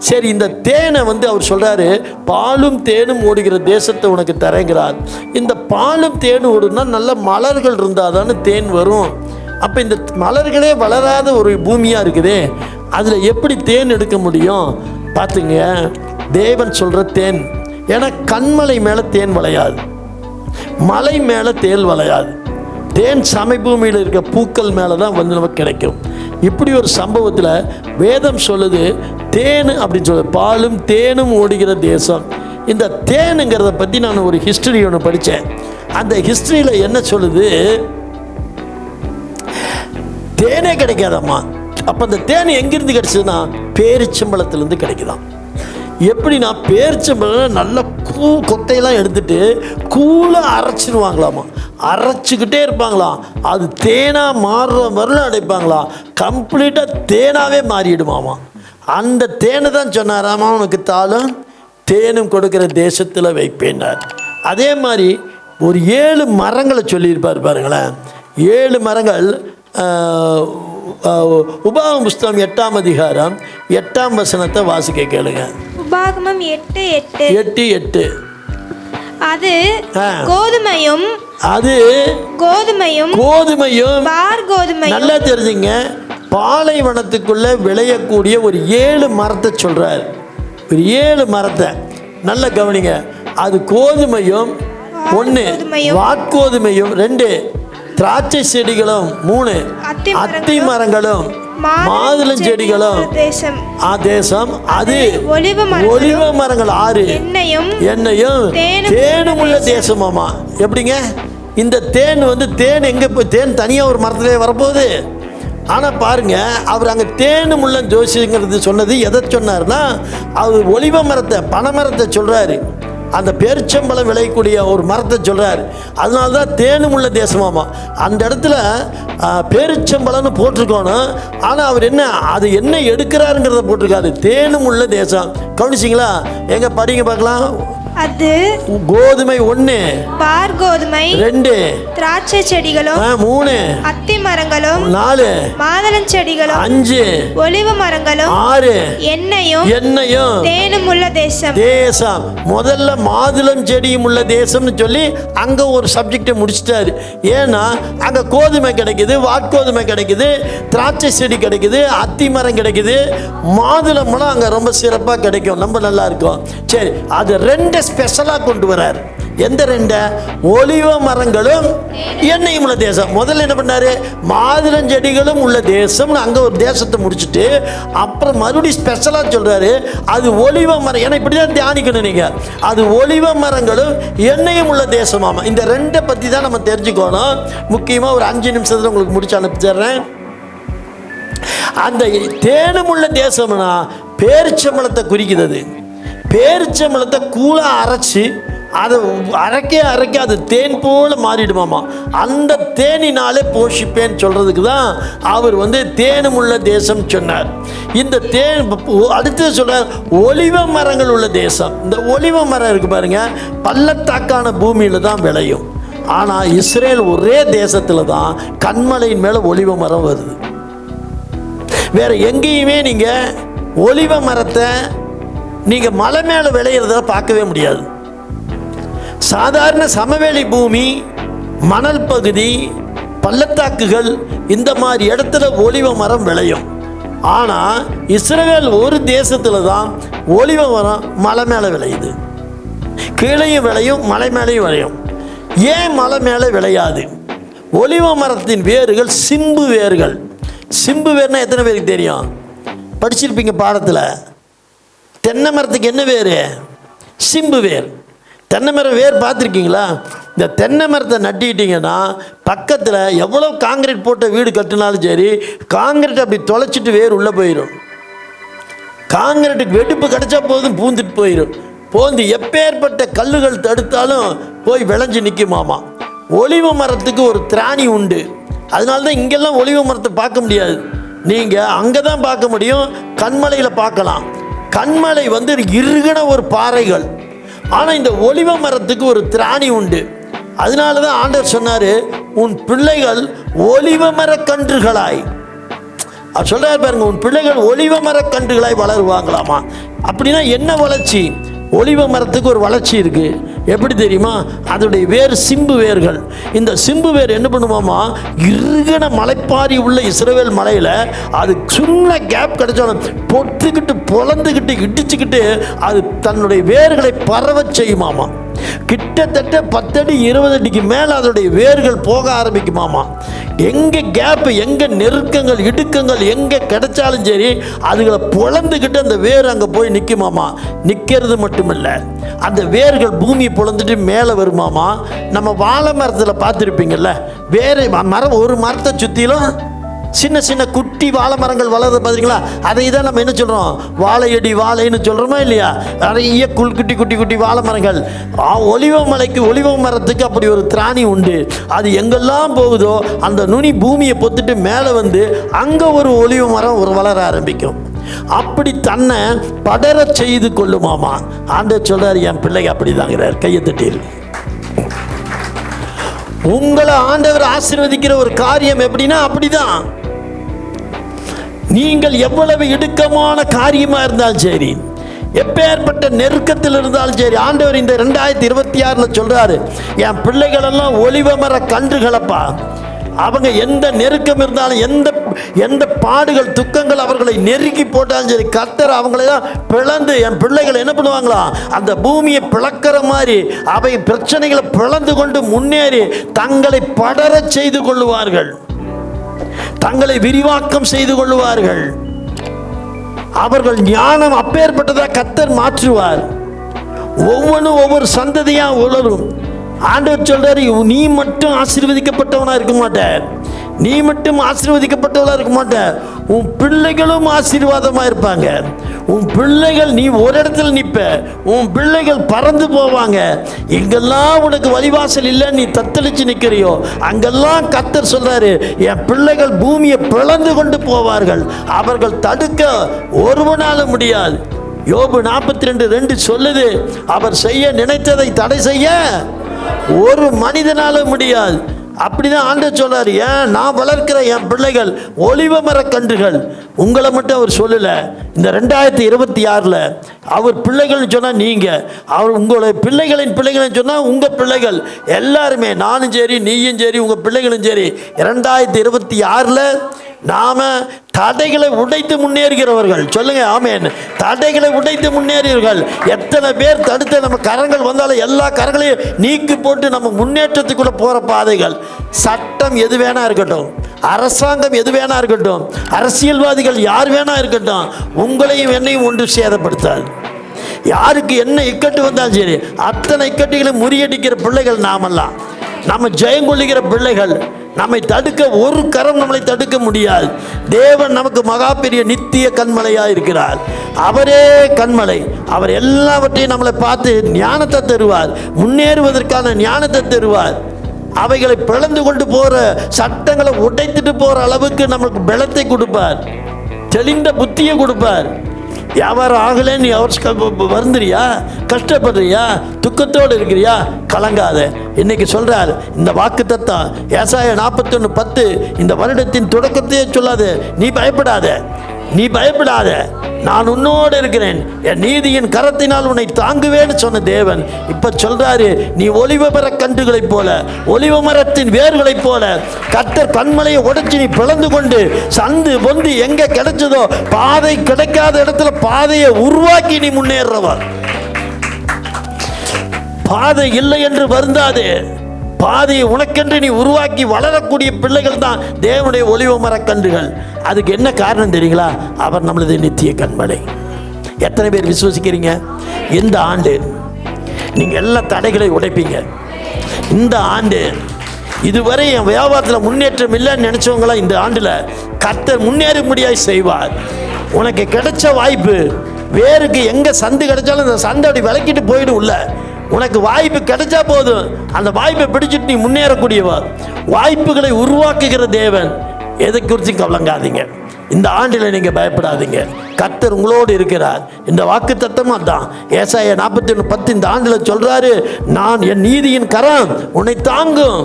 சரி, இந்த தேனை அவர் சொல்கிறாரு, பாலும் தேனும் ஓடுகிற தேசத்தை உனக்கு தரேங்கிறார். இந்த பாலும் தேனும் ஓடுனா நல்ல மலர்கள் இருந்தால் தானே தேன் வரும். அப்போ இந்த மலர்களே வளராத ஒரு பூமியாக இருக்குதே, அதில் எப்படி தேன் எடுக்க முடியும்? பார்த்துங்க, தேவன் சொல்கிற தேன். ஏன்னா கண்மலை மேலே தேன் விளையாது, மலை மேலே தேன் விளையாது. தேன் சமபூமியில் இருக்க பூக்கள் மேலே தான் நமக்கு கிடைக்கும். இப்படி ஒரு சம்பவத்தில் வேதம் சொல்லுது, தேன் அப்படின்னு சொல்லுது, பாலும் தேனும் ஓடுகிற தேசம். இந்த தேனுங்கிறத பற்றி நான் ஒரு ஹிஸ்டரி ஒன்று படித்தேன். அந்த ஹிஸ்டரியில் என்ன சொல்லுது, தேனே கிடைக்காதம்மா. அப்போ அந்த தேன் எங்கிருந்து கிடைச்சதுன்னா பேரிச்சம்பழத்துலேருந்து கிடைக்குதாம். எப்படின்னா, பேரிச்சம்பழம் நல்ல கொத்தையெல்லாம் எடுத்துட்டு கூலாக அரைச்சிடுவாங்களாமா. அரைச்சிக்கிட்டே இருப்பாங்களாம். அது தேனாக மாறுற வரலும் அடைப்பாங்களாம். கம்ப்ளீட்டாக தேனாகவே மாறிடுமாமா. அந்த தேனை தான் சொன்னாராமா, உனக்கு தாளும் தேனும் கொடுக்குற தேசத்தில் வைப்பேன்னார். அதே மாதிரி ஒரு 7 மரங்களை சொல்லியிருப்பார் பாருங்களேன். 7 மரங்கள். உபாகமம் புஸ்தகம் 8ஆம் அதிகாரம் 8ஆம் வசனத்தை வாசிக்க கேளுங்க. உபாகமம் 8:8. அது ஆ. கோதுமையும் அது கோதுமையும் கோதுமையும் பார் கோதுமையும் நல்லா தெரிஞ்சுங்க, பாலைவனத்துக்குள்ள விளையக்கூடிய ஒரு 7 மரத்தை சொல்றாரு. ஒரு 7 மரத்தை நல்லா கவனிங்க. அது கோதுமையும் 1, வாட்கோதுமையும் 2, திராட்சை செடிகளும் 3, அத்தி மரங்களும் மாதுளம் செடிகளும் தேசம். அது ஒலிவ மரங்கள் 6, எண்ணெயும் தேனும் உள்ள தேசமாமா. எப்படிங்க இந்த தேன் தேன் எங்க போய் தேன் தனியா ஒரு மரத்திலே வரப்போகுது. ஆனால் பாருங்க, அவர் அங்கே தேனும் உள்ள ஜோசிங்கிறது சொன்னது எதை சொன்னார்னா, அவர் ஒலிவ மரத்தை பனைமரத்தை சொல்றாரு. அந்த பேரிச்சம்பழம் விளையக்கூடிய ஒரு மரத்தை சொல்றாரு. அதனால தான் தேனும் உள்ள தேசமாமா. அந்த இடத்துல பேரிச்சம்பழம்னு போட்டிருக்கோணும். ஆனால் அவர் அது என்ன எடுக்கிறாருங்கிறத போட்டிருக்காரு, தேனும் உள்ள தேசம். கவனிச்சிங்களா? எங்க படிங்க பார்க்கலாம். அது கோதுமை 1, பார் கோதுமை 2, திராட்சை செடிகளும் 3, அத்தி மரங்களும் 4, மாதுளம் செடிகளும் 5, ஒலிவ மரங்களும் 6, எண்ணெயும் தேனும் உள்ள தேசம். முதல்ல மாதுளம் செடியும் உள்ள தேசம்னு சொல்லி அங்க ஒரு சப்ஜெக்டை முடிச்சிட்டாரு. ஏன்னா அங்க கோதுமை கிடைக்குது, வாட்கோதுமை கிடைக்குது, திராட்சை செடி கிடைக்குது, அத்தி மரம் கிடைக்குது, மாதுளம்லாம் அங்க ரொம்ப சிறப்பா கிடைக்கும், ரொம்ப நல்லா இருக்கும். சரி, அது 2 ஸ்பெஷலாக கொண்டு வரார். எந்த 2? ஒலிவ மரங்களும் எண்ணெயும் உள்ள தேசம். முதல்ல என்ன பண்ணாரு, மாதுளம் செடிகளும் உள்ள தேசம்னு அங்கே ஒரு தேசத்தை முடிச்சுட்டு அப்புறம் மறுபடியும் ஸ்பெஷலாக சொல்றாரு, அது ஒலிவ மரம். ஏன்னா இப்படி தான் தியானிக்கணும் நீங்கள். அது ஒலிவ மரங்களும் எண்ணெயும் உள்ள தேசமாமா. இந்த 2 பற்றி தான் நம்ம தெரிஞ்சுக்கணும். முக்கியமாக ஒரு 5 நிமிஷத்தில் உங்களுக்கு முடிச்சு அனுப்பிச்சிடுறேன். அந்த தேனும் உள்ள தேசம்னா பேரிச்சம்பழத்தை குறிக்கிறது. பேரிச்சம்பழத்தை கூழா அரைச்சி அதை அரைக்க அது தேன் போல மாறிடுமாமா. அந்த தேனினாலே போஷிப்பேன்னு சொல்றதுக்கு தான் அவர் தேனும் உள்ள தேசம் சொன்னார். இந்த தேன் அடுத்து சொல்றார் ஒலிவ மரங்கள் உள்ள தேசம். இந்த ஒலிவ மரம் இருக்கு பாருங்க, பள்ளத்தாக்கான பூமியில தான் விளையும். ஆனால் இஸ்ரேல் ஒரே தேசத்தில் தான் கன்மலையின் மேலே ஒலிவ மரம் வருது. வேற எங்கேயுமே நீங்கள் ஒலிவ மரத்தை நீங்கள் மலை மேலே விளையிறத பார்க்கவே முடியாது. சாதாரண சமவெளி பூமி, மணல் பகுதி, பள்ளத்தாக்குகள், இந்த மாதிரி இடத்துல ஒலிவ மரம் விளையும். ஆனால் இஸ்ரவேல் ஒரு தேசத்தில் தான் ஒலிவ மரம் மலை மேலே விளையுது. கீழையும் விளையும், மலை மேலேயும் விளையும். ஏன் மலை மேலே விளையாது? ஒலிவ மரத்தின் வேர்கள் சிம்பு வேர்கள். சிம்பு வேர்னா எத்தனை பேருக்கு தெரியும்? படிச்சிருப்பீங்க பாடத்தில். தென்னை மரத்துக்கு என்ன வேர்? சிம்பு வேர். தென்னை மரம் வேர் பார்த்துருக்கீங்களா? இந்த தென்னை மரத்தை நட்டிக்கிட்டிங்கன்னா பக்கத்தில் எவ்வளோ காங்கிரீட் போட்ட வீடு கட்டினாலும் சரி, காங்கிரீட் அப்படி தொலைச்சிட்டு வேர் உள்ளே போயிடும். காங்கிரீட்டுக்கு வெடிப்பு கிடச்சா போதும் பூந்துட்டு போயிடும். போந்து எப்பேற்பட்ட கல்லுகள் தடுத்தாலும் போய் விளைஞ்சு நிற்குமாமா. ஒலிவ மரத்துக்கு ஒரு திராணி உண்டு. அதனால தான் இங்கெல்லாம் ஒலிவ மரத்தை பார்க்க முடியாது. நீங்கள் அங்கே தான் பார்க்க முடியும், கண்மலையில் பார்க்கலாம். கண்மலை இறுகின ஒரு பாறைகள். ஆனால் இந்த ஒலிவ மரத்துக்கு ஒரு திராணி உண்டு. அதனால தான் ஆண்டவர் சொன்னார், உன் பிள்ளைகள் ஒலிவ மரக்கன்றுகளாய். அவர் சொல்றாரு பாருங்க, உன் பிள்ளைகள் ஒலிவ மரக்கன்றுகளாய் வளருவாங்களாமா. அப்படின்னா என்ன வளர்ச்சி? ஒலிவ மரத்துக்கு ஒரு வளர்ச்சி இருக்கு. எப்படி தெரியுமா? அதோடைய வேர் சிம்பு வேர்கள். இந்த சிம்பு வேர் என்ன பண்ணுமாமா, இறுகின மலைப்பாரி உள்ள இஸ்ரவேல் மலையில் அது சின்ன கேப் கிடைச்சாலும் பொத்துக்கிட்டு பொலந்துக்கிட்டு இடிச்சுக்கிட்டு அது தன்னுடைய வேர்களை பரவ செய்யுமாமா. கிட்டத்தட்ட 10 அடி 20 அடிக்கு மேலே அதோடைய வேர்கள் போக ஆரம்பிக்குமாமா. எங்கே கேப்பு, எங்கே நெருக்கங்கள் இடுக்கங்கள் எங்கே கிடைச்சாலும் சரி அதுகளை பொழந்துக்கிட்டு அந்த வேர் அங்கே போய் நிற்குமாமா. நிற்கிறது மட்டுமில்லை, அந்த வேர்கள் பூமியை பொழந்துட்டு மேலே வருமாமா. நம்ம வாழை மரத்தில் பார்த்துருப்பீங்கள்ல, வேறு மரம் ஒரு மரத்தை சுற்றிலும் சின்ன சின்ன குட்டி வாழை மரங்கள் வளர்றது பார்த்தீங்களா? அதை தான் நம்ம என்ன சொல்கிறோம், வாழையடி வாழைன்னு சொல்கிறோமா இல்லையா? நிறைய குட்டி குட்டி குட்டி வாழை மரங்கள். ஒலிவ மலைக்கு ஒலிவ மரத்துக்கு அப்படி ஒரு திராணி உண்டு. அது எங்கெல்லாம் போகுதோ அந்த நுனி பூமியை பொத்துட்டு மேலே அங்கே ஒரு ஒலிவ மரம் ஒரு வளர ஆரம்பிக்கும். அப்படி தன்னை படர செய்து கொள்ளுமாமா. ஆண்டவர் சொல்றாரு, என் பிள்ளைங்க அப்படி தாங்கிறார். கையை தட்டிரு. உங்களை ஆண்டவர் ஆசீர்வதிக்கிற ஒரு காரியம் எப்படின்னா அப்படிதான். நீங்கள் எவ்வளவு இடுக்கமான காரியமா இருந்தாலும் சரி, எப்பேற்பட்ட நெருக்கத்தில் இருந்தாலும் சரி, ஆண்டவர் இந்த 2026 சொல்றாரு, என் பிள்ளைகள் எல்லாம் ஒலிவ மர கன்றுகளப்பா. அவங்க எந்த நெருக்கம் இருந்தாலும், எந்த பாடுகள் துக்கங்கள் அவர்களை நெருக்கி போட்டாலும் சரி, கர்த்தர் அவங்களெல்லாம் பிளந்து, என் பிள்ளைகள் என்ன பண்ணுவாங்களா, அந்த பூமியை பிளக்கிற மாதிரி அவை பிரச்சனைகளை பிளந்து கொண்டு முன்னேறி தங்களை படரச் செய்து கொள்ளுவார்கள், தங்களை விரிவாக்கம் செய்து கொள்ளுவார்கள். அவர்கள் ஞானம் அப்பேற்பட்டதாக கர்த்தர் மாற்றுவார். ஒவ்வொன்றும் ஒவ்வொரு சந்ததியா உலரும். ஆண்டவர் சொல்றாரு, நீ மட்டும் ஆசீர்வதிக்கப்பட்டவனா இருக்க மாட்ட, நீ மட்டும் ஆசீர்வதிக்கப்பட்டவளா இருக்க மாட்ட, உன் பிள்ளைகளும் ஆசீர்வாதமா இருப்பாங்க. உன் பிள்ளைகள், நீ ஒரு இடத்துல நிற்ப, உன் பிள்ளைகள் பறந்து போவாங்க. எங்கெல்லாம் உனக்கு வழிவாசல் இல்லை, நீ தத்தளிச்சு நிற்கிறியோ, அங்கெல்லாம் கர்த்தர் சொல்றாரு, என் பிள்ளைகள் பூமியை பிளந்து கொண்டு போவார்கள், அவர்கள் தடுக்க ஒருவனால முடியாது. யோபு 42:2 சொல்லுது, அவர் செய்ய நினைத்ததை தடை செய்ய ஒரு மனிதனால முடியாது. அப்படிதான் ஆண்டவர் சொல்றாரு, ஏன் நான் வளர்க்கிற என் பிள்ளைகள் ஒலிவ மர கன்றுகள். உங்களை மட்டும் அவர் சொல்லல. இந்த 2026 அவர் பிள்ளைகள்னு சொன்னா நீங்க, அவர் உங்களுடைய பிள்ளைகளின் பிள்ளைகள்னு சொன்னா உங்க பிள்ளைகள் எல்லாருமே, நானும் சரி, நீயும் சரி, உங்க பிள்ளைகளும் சரி, 2026 நாம தடைகளை உடைத்து முன்னேறுகிறவர்கள். சொல்லுங்க ஆமென். தடைகளை உடைத்து முன்னேறுகிறவர்கள். எத்தனை பேர் தடுத்த நம்ம கரங்கள் வந்தாலும் எல்லா கரங்களையும் நீக்கி போட்டு நம்ம முன்னேற்றத்துக்குள்ள போற பாதைகள். சட்டம் எது வேணா இருக்கட்டும், அரசாங்கம் எது வேணா இருக்கட்டும், அரசியல்வாதிகள் யார் வேணா இருக்கட்டும், உங்களையும் என்னையும் ஒன்று சேதப்படுத்தாது. யாருக்கு என்ன இக்கட்டு வந்தாலும் சரி, அத்தனை இக்கட்டுகளை முறியடிக்கிற பிள்ளைகள் நாமெல்லாம். நம்ம ஜெயம் கொள்ளுகிற பிள்ளைகள். நம்மை தடுக்க ஒரு கரம் நம்மளை தடுக்க முடியாது. தேவன் நமக்கு மகா பெரிய நித்திய கண்மலையாக இருக்கிறார். அவரே கண்மலை. அவர் எல்லாவற்றையும் நம்மளை பார்த்து ஞானத்தை தருவார், முன்னேறுவதற்கான ஞானத்தை தருவார். அவைகளை பிளந்து கொண்டு போகிற சட்டங்களை உடைத்துட்டு போகிற அளவுக்கு நமக்கு பலத்தை கொடுப்பார், தெளிந்த புத்தியை கொடுப்பார். வியாபாரம் ஆகலைன்னு நீ வருந்துறியா, கஷ்டப்படுறியா, துக்கத்தோடு இருக்கிறியா, கலங்காத. இன்னைக்கு சொல்றார் இந்த வாக்கு தத்தம் ஏசாயா 41:10, இந்த வருடத்தின் தொடக்கத்தையே சொல்லாது, நீ பயப்படாத, நீ பயப்படாத, நான் உன்னோடு இருக்கிறேன், என் நீதியின் கரத்தினால் உன்னை தாங்குவேன்னு சொன்ன தேவன் இப்ப சொல்றாரு, நீ ஒலிவ மர கன்றுகளைப் போல, ஒலிவ மரத்தின் வேர்களைப் போல கர்த்தர் கண்மலையை உடைச்சு நீ பிளந்து கொண்டு சந்து பொந்து எங்க கிடைச்சதோ பாதை கிடைக்காத இடத்துல பாதையை உருவாக்கி நீ முன்னேறவர். பாதை இல்லை என்று வருந்தாதே, பாதையை உனக்கென்று நீ உருவாக்கி வளரக்கூடிய பிள்ளைகள் தான் தேவனுடைய ஒலிவ மரக்கன்றுகள். அதுக்கு என்ன காரணம் தெரியுங்களா? அவர் நம்மளது நித்திய கண்மலை. எத்தனை பேர் விசுவசிக்கிறீங்க? இந்த ஆண்டு நீங்க எல்லா தடைகளை உடைப்பீங்க. இந்த ஆண்டு இதுவரை என் வியாபாரத்தில் முன்னேற்றம் இல்லைன்னு நினைச்சவங்களாம் இந்த ஆண்டுல கர்த்தர் முன்னேறும்படியாய் செய்வார். உனக்கு கிடைச்ச வாய்ப்பு, வேருக்கு எங்க சந்து கிடைச்சாலும் அந்த சந்தை அப்படி விளக்கிட்டு போயிடும். உள்ள உனக்கு வாய்ப்பு கிடைச்சா போதும், அந்த வாய்ப்பை பிடிச்சிட்டு நீ முன்னேறக்கூடியவா. வாய்ப்புகளை உருவாக்குகிற தேவன். எதை குறித்து கவலைங்காதீங்க. இந்த ஆண்டில் நீங்கள் பயப்படாதீங்க, கர்த்தர் உங்களோடு இருக்கிறார். இந்த வாக்கு தத்தமும் தான் ஏசாயா 41:10 இந்த ஆண்டில் சொல்றாரு, நான் என் நீதியின் கரம் உன்னை தாங்கும்.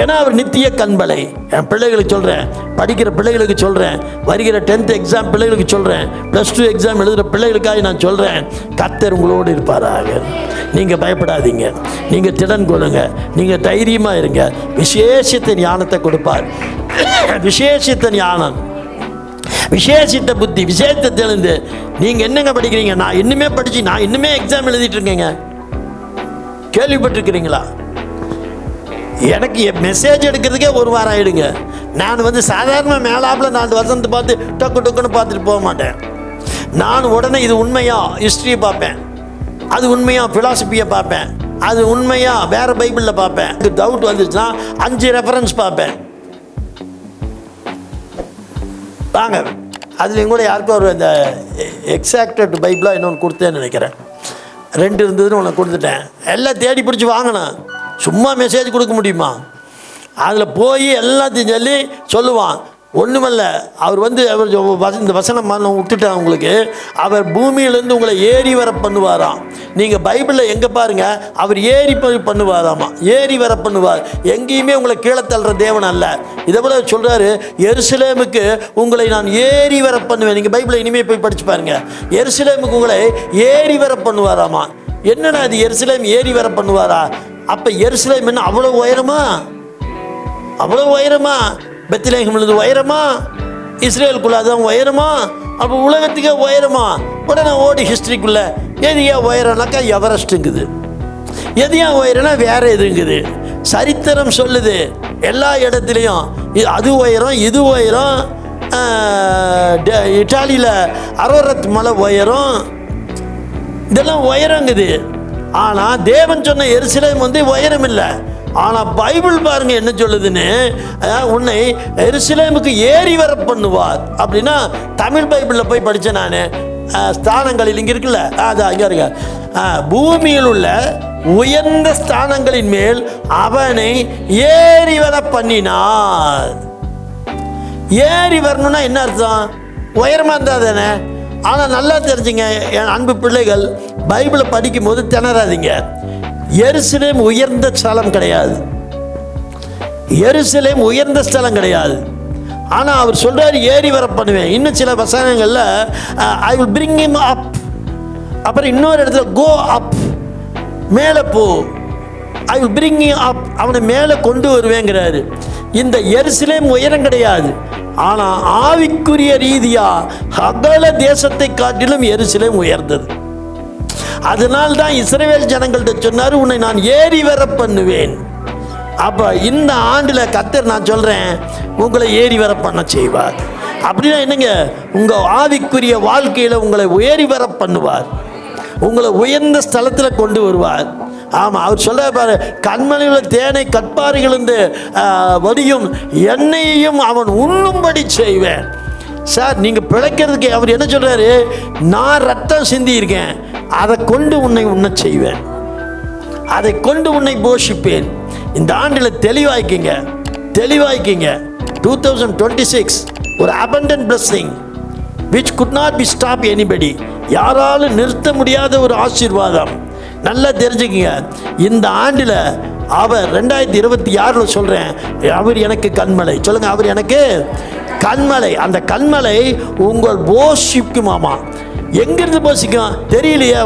ஏன்னா அவர் நித்திய கண்பலை. என் பிள்ளைகளுக்கு சொல்கிறேன், படிக்கிற பிள்ளைகளுக்கு சொல்கிறேன், வருகிற 10th எக்ஸாம் பிள்ளைகளுக்கு சொல்கிறேன், +2 எக்ஸாம் எழுதுகிற பிள்ளைகளுக்காக நான் சொல்கிறேன், கர்த்தர் உங்களோடு இருப்பாராக. நீங்கள் பயப்படாதீங்க, நீங்கள் திடன் கொள்ளுங்க, நீங்கள் தைரியமாக இருங்க. விசேஷித்த ஞானத்தை கொடுப்பார். விசேஷித்த ஞானம், விசேஷித்த புத்தி, விசேஷத்தை தெளிந்து. நீங்கள் என்னங்க படிக்கிறீங்க? நான் இன்னுமே படித்து நான் இன்னுமே எக்ஸாம் எழுதிட்டு இருக்கேங்க. கேள்விப்பட்டிருக்கிறீங்களா? எனக்கு மெசேஜ் எடுக்கிறதுக்கே ஒரு வாரம் ஆகிடுங்க. நான் சாதாரண மேலாப்பில் 4 வசனத்தை பார்த்து டக்கு டக்குன்னு பார்த்துட்டு போக மாட்டேன். நான் உடனே இது உண்மையா ஹிஸ்ட்ரியை பார்ப்பேன், அது உண்மையா ஃபிலாசபியை பார்ப்பேன், அது உண்மையா வேற பைபிளில் பார்ப்பேன். டவுட் வந்துச்சுன்னா 5 ரெஃபரன்ஸ் பார்ப்பேன். வாங்க, அதுலேயும் கூட யாருக்கும் ஒரு இந்த எக்ஸாக்டட் பைபிளாக இன்னொன்று கொடுத்தேன்னு நினைக்கிறேன். 2 இருந்ததுன்னு உனக்கு கொடுத்துட்டேன். எல்லாம் தேடி பிடிச்சி வாங்கினேன். சும்மா மெசேஜ் கொடுக்க முடியுமா? அதில் போய் எல்லாத்தையும் சொல்லி சொல்லுவான், ஒன்றுமல்ல, அவர் இந்த வசனம் நான் விட்டுட்டேன் உங்களுக்கு. அவர் பூமியிலேருந்து உங்களை ஏறி வர பண்ணுவாராம். நீங்கள் பைபிளில் எங்கே பாருங்கள், அவர் ஏறி பண்ணுவாராமா, ஏறி வர பண்ணுவார். எங்கேயுமே உங்களை கீழே தள்ளுற தேவன் அல்ல. இதே போல் சொல்கிறாரு, எருசலேமுக்கு உங்களை நான் ஏறி வர பண்ணுவேன். நீங்கள் பைபிளை இனிமேல் போய் படித்து பாருங்கள். எருசலேமுக்கு உங்களை ஏறி வர பண்ணுவாராமா. என்னடா அது, எருசலேம் ஏறி வர பண்ணுவாரா? அப்போ எருசலேம் என்ன அவ்வளோ உயரமா? அவ்வளோ உயரமா? பெத்லகேமிலிருந்து உயரமா? இஸ்ரேலுக்குள்ள அதான் உயரமா? அப்போ உலகத்துக்கே உயரமா? உடனே ஓடி ஹிஸ்ட்ரிக்குள்ள எது ஏன் உயரம்னாக்கா எவரெஸ்ட்டுங்குது, எது ஏன் உயரம்னா வேற எதுங்குது. சரித்திரம் சொல்லுது எல்லா இடத்துலையும் அது உயரம் இது உயரம். இட்டாலியில் அரவரத் மலை உயரம், இதெல்லாம் உயரங்குது. ஆனால் தேவன் சொன்ன எருசலேம் உயரம் இல்லை. ஆனால் பைபிள் பாருங்க என்ன சொல்லுதுன்னு, உன்னை எருசலேமுக்கு ஏறி வர பண்ணுவார் அப்படின்னா, தமிழ் பைபிளில் போய் படித்தேன் நான். ஸ்தானங்களில் இங்கே இருக்குல்ல, அதான் இங்கே இருக்க, பூமியில் உள்ள உயர்ந்த ஸ்தானங்களின் மேல் அவனை ஏறி வர பண்ணினார். ஏறி வரணும்னா என்ன அர்த்தம்? உயரமாக இருந்தால் தானே. ஆனால் நல்லா தெரிஞ்சுங்க என் அன்பு பிள்ளைகள், பைபிளை படிக்கும் போது திணறாதீங்க. எருசலேம் உயர்ந்த ஸ்தலம் கிடையாது, எருசலேம் உயர்ந்த ஸ்தலம் கிடையாது. ஆனால் அவர் சொல்கிறார் ஏறி வர பண்ணுவேன். இன்னும் சில வசனங்களில் ஐ வில் பிரிங் ஹிம் அப், அப்புறம் இன்னொரு இடத்துல கோ அப், மேலே போ, ஐ வில் பிரிங் ஹிம் அப், அவனை மேலே கொண்டு வருவேங்கிறாரு. இந்த எருசலேம் உயரம் கிடையாது. ஆனால் ஆவிக்குரிய ரீதியாக அகல தேசத்தை காட்டிலும் எருசலேம் உயர்ந்தது. அதனால்தான் இஸ்ரவேல் ஜனங்கள்கிட்ட சொன்னார், உன்னை நான் ஏறி வர பண்ணுவேன். அப்போ இந்த ஆண்டில் கர்த்தர் நான் சொல்கிறேன் உங்களை ஏறி வர பண்ண செய்வார். அப்படின்னா என்னங்க, உங்கள் ஆவிக்குரிய வாழ்க்கையில் உங்களை ஏறி வர பண்ணுவார், உங்களை உயர்ந்த ஸ்தலத்தில் கொண்டு வருவார். ஆமாம், அவர் சொல்ல பாரு, கண்மலையில் தேனை கற்பாரிகளிருந்து வடியும் எண்ணெயையும் அவன் உண்ணும்படி செய்வேன். சார், நீங்கள் பிழைக்கிறதுக்கு அவர் என்ன சொல்கிறாரு, நான் ரத்தம் சிந்தியிருக்கேன், அதை கொண்டு உன்னை உண்ண செய்வேன், அதை கொண்டு உன்னை போஷிப்பேன். இந்த ஆண்டில் தெளிவாய்க்கிங்க, தெளிவாய்க்கிங்க. 2026 ஒரு abundant blessing which could not be stopped anybody, யாராலும் நிறுத்த முடியாத ஒரு ஆசீர்வாதம். நல்லா தெரிஞ்சுக்கிங்க. இந்த ஆண்டில் அவர் 2026 சொல்கிறேன், அவர் எனக்கு கண்மலை. சொல்லுங்கள், அவர் எனக்கு கண்மலை. அந்த கண்மலை உங்கள் போஷிக்குமாமா. எங்கிருந்து போஷிக்கும் தெரியலையே.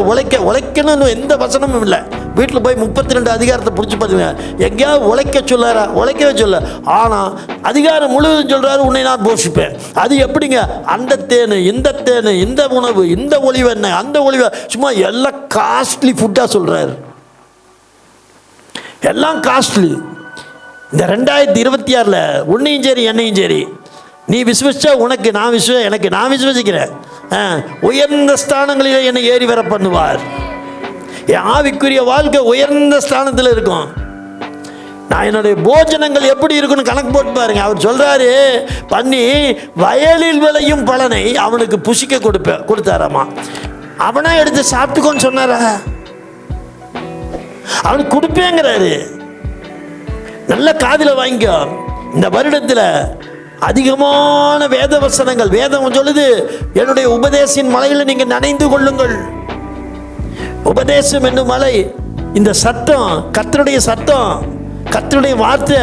உழைக்கணும்னு எந்த வசனமும் இல்லை. வீட்டில் போய் 32 அதிகாரத்தை பிடிச்சி பார்த்துங்க, எங்கேயாவது உழைக்க சொல்லாரா? உழைக்கவே சொல்ல. ஆனால் அதிகாரம் முழுவதும் சொல்கிறாரு, உன்னை நான் போஷிப்பேன். அது எப்படிங்க? அந்த தேனு, இந்த தேனு, இந்த உணவு, இந்த ஒளிவு எண்ணெய், அந்த ஒளிவு, சும்மா எல்லாம் காஸ்ட்லி ஃபுட்டாக சொல்கிறாரு, எல்லாம் காஸ்ட்லி. இந்த 2026 உன்னையும் சரி என்னையும் சரி, நீ விசுவசிச்சா உனக்கு, நான் எனக்கு நான் விசுவசிக்கிறேன். உயர்ந்த ஸ்தானங்களில் என்னை ஏறி வர பண்ணுவார். என் ஆவிக்குரிய வாழ்க்கை உயர்ந்த ஸ்தானத்தில் இருக்கும். நான் என்னுடைய போஜனங்கள் எப்படி இருக்குன்னு கணக்கு போட்டு பாருங்க. அவர் சொல்றாரு, பண்ணி வயலில் விளையும் பலனை அவனுக்கு புசிக்க கொடுத்தாராமா. அவனா எடுத்து சாப்பிட்டுக்கோன்னு சொன்னாரா? அவனுக்கு கொடுப்பேங்கிறாரு. நல்ல காதில் வாங்கிக்கோ. இந்த வருடத்தில் அதிகமான வேத வசனங்கள், வேதம் சொல்லுது, என்னுடைய உபதேசின் மலையில் நீங்கள் நனைந்து கொள்ளுங்கள். உபதேசம் என்னும் மலை, இந்த சத்தம், கர்த்தருடைய சத்தம், கர்த்தருடைய வார்த்தை,